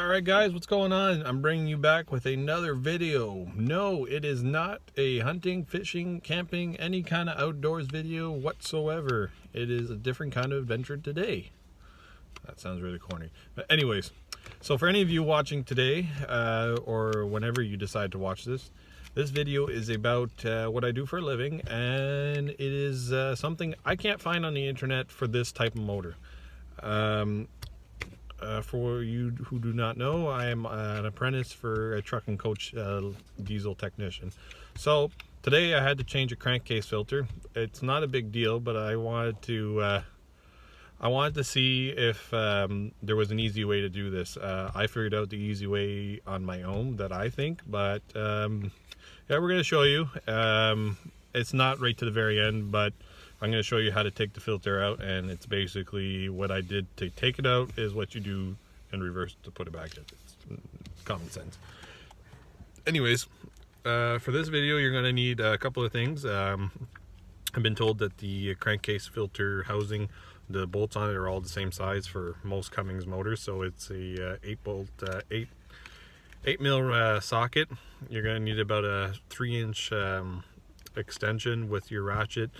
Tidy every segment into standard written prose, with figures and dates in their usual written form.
Alright guys, what's going on? I'm bringing you back with another video. No, it is not a hunting, fishing, camping, any kind of outdoors video whatsoever. It is a different kind of adventure today. That sounds really corny. But anyways, so for any of you watching today, or whenever you decide to watch this video is about what I do for a living, and it is something I can't find on the internet for this type of motor. For you who do not know, I am an apprentice for a truck and coach diesel technician. So today I had to change a crankcase filter. It's not a big deal, but I wanted to see if there was an easy way to do this. I figured out the easy way on my own that I think, but yeah, we're going to show you. It's not right to the very end, but I'm going to show you how to take the filter out, and it's basically what I did to take it out is what you do in reverse to put it back in. It's common sense. Anyways, for this video you're going to need a couple of things. I've been told that the crankcase filter housing, the bolts on it are all the same size for most Cummins motors, so it's a 8 mil socket. You're going to need about a 3-inch extension with your ratchet.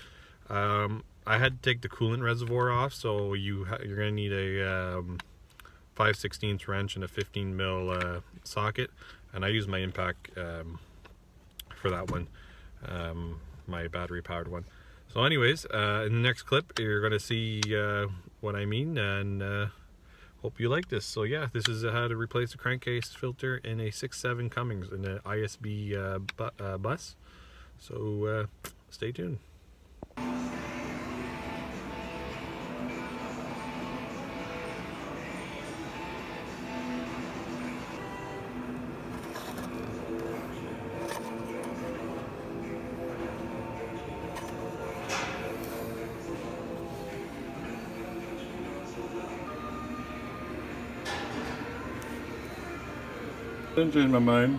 I had to take the coolant reservoir off, so you're going to need a 5/16 wrench and a 15 mil socket, and I use my impact for that one, my battery powered one. So anyways, in the next clip you're going to see what I mean, and hope you like this. So yeah, this is how to replace a crankcase filter in a 6.7 Cummins in an ISB bus. So stay tuned. Didn't change my mind.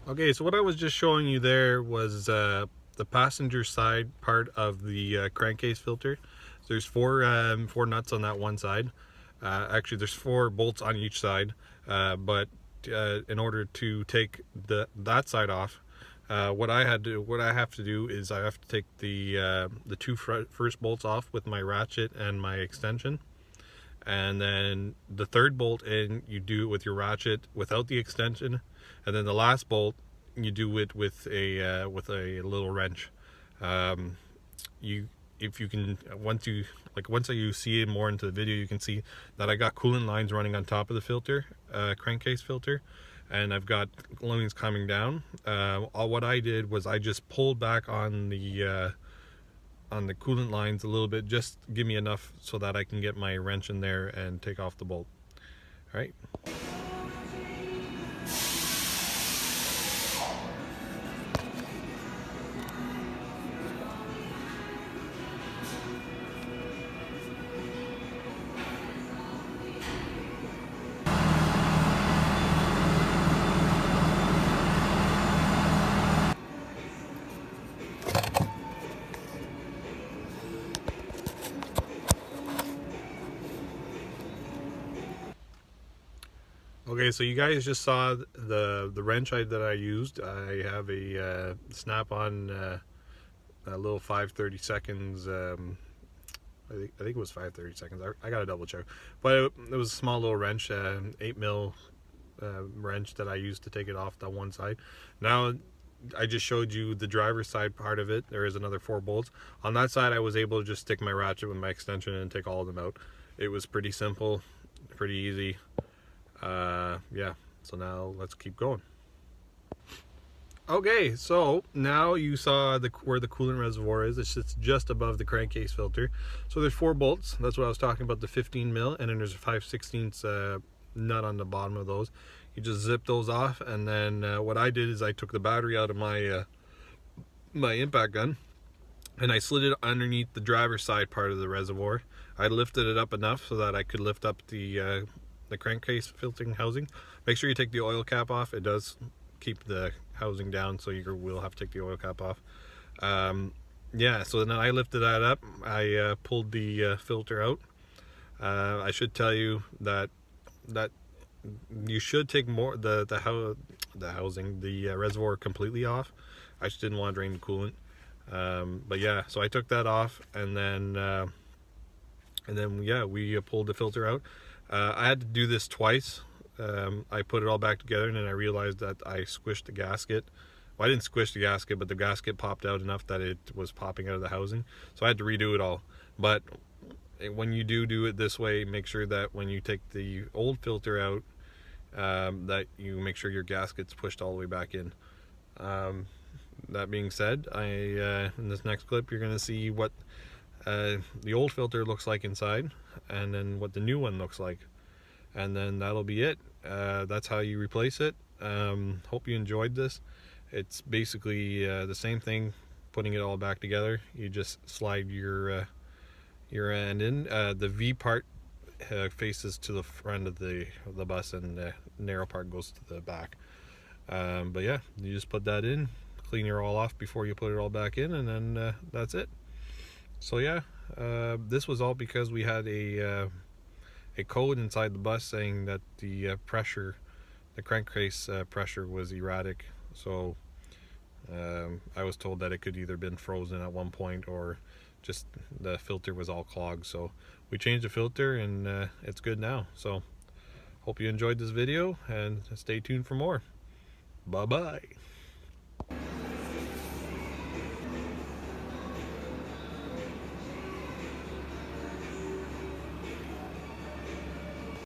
Okay, so what I was just showing you there was the passenger side part of the crankcase filter. So there's four nuts on that one side. Actually, there's 4 bolts on each side, but in order to take that side off, what I have to do is I have to take the 2 first bolts off with my ratchet and my extension, and then the 3rd bolt in you do it with your ratchet without the extension, and then the last bolt you do it with a little wrench. If you can, once you see it more into the video, you can see that I got coolant lines running on top of the filter, crankcase filter, and I've got lines coming down. What I did was I just pulled back on the coolant lines a little bit, just give me enough so that I can get my wrench in there and take off the bolt. All right. Okay, so you guys just saw the wrench that I used. I have a snap-on a little 5/32. I think it was 5/32. I gotta double check, but it was a small little wrench, 8 mil wrench that I used to take it off that one side. Now I just showed you the driver's side part of it. There is another 4 bolts on that side. I was able to just stick my ratchet with my extension and take all of them out. It was pretty simple, pretty easy. Yeah, so now let's keep going. Okay, so now you saw where the coolant reservoir is. It sits just above the crankcase filter. So there's 4 bolts. That's what I was talking about, the 15 mil, and then there's a 5/16 nut on the bottom of those. You just zip those off, and then what I did is I took the battery out of my my impact gun, and I slid it underneath the driver's side part of the reservoir. I lifted it up enough so that I could lift up the crankcase filtering housing. Make sure you take the oil cap off. It does keep the housing down, so you will have to take the oil cap off. yeah, so then I lifted that up. I pulled the filter out. I should tell you that you should take more the housing, the reservoir completely off. I just didn't want to drain the coolant. But yeah, so I took that off, and then yeah, we pulled the filter out. I had to do this twice. I put it all back together, and then I realized that I squished the gasket. Well, I didn't squish the gasket, but the gasket popped out enough that it was popping out of the housing. So I had to redo it all. But when you do it this way, make sure that when you take the old filter out, that you make sure your gasket's pushed all the way back in. That being said, in this next clip, you're going to see what the old filter looks like inside, and then what the new one looks like, and then that'll be it. That's how you replace it. Hope you enjoyed this. It's basically the same thing, putting it all back together. You just slide your end in. The V part faces to the front of the bus, and the narrow part goes to the back. But yeah, you just put that in, clean your all off before you put it all back in, and then that's it. So yeah, this was all because we had a code inside the bus saying that the pressure, the crankcase pressure was erratic. So I was told that it could either been frozen at one point, or just the filter was all clogged. So we changed the filter, and it's good now. So hope you enjoyed this video, and stay tuned for more. Bye bye.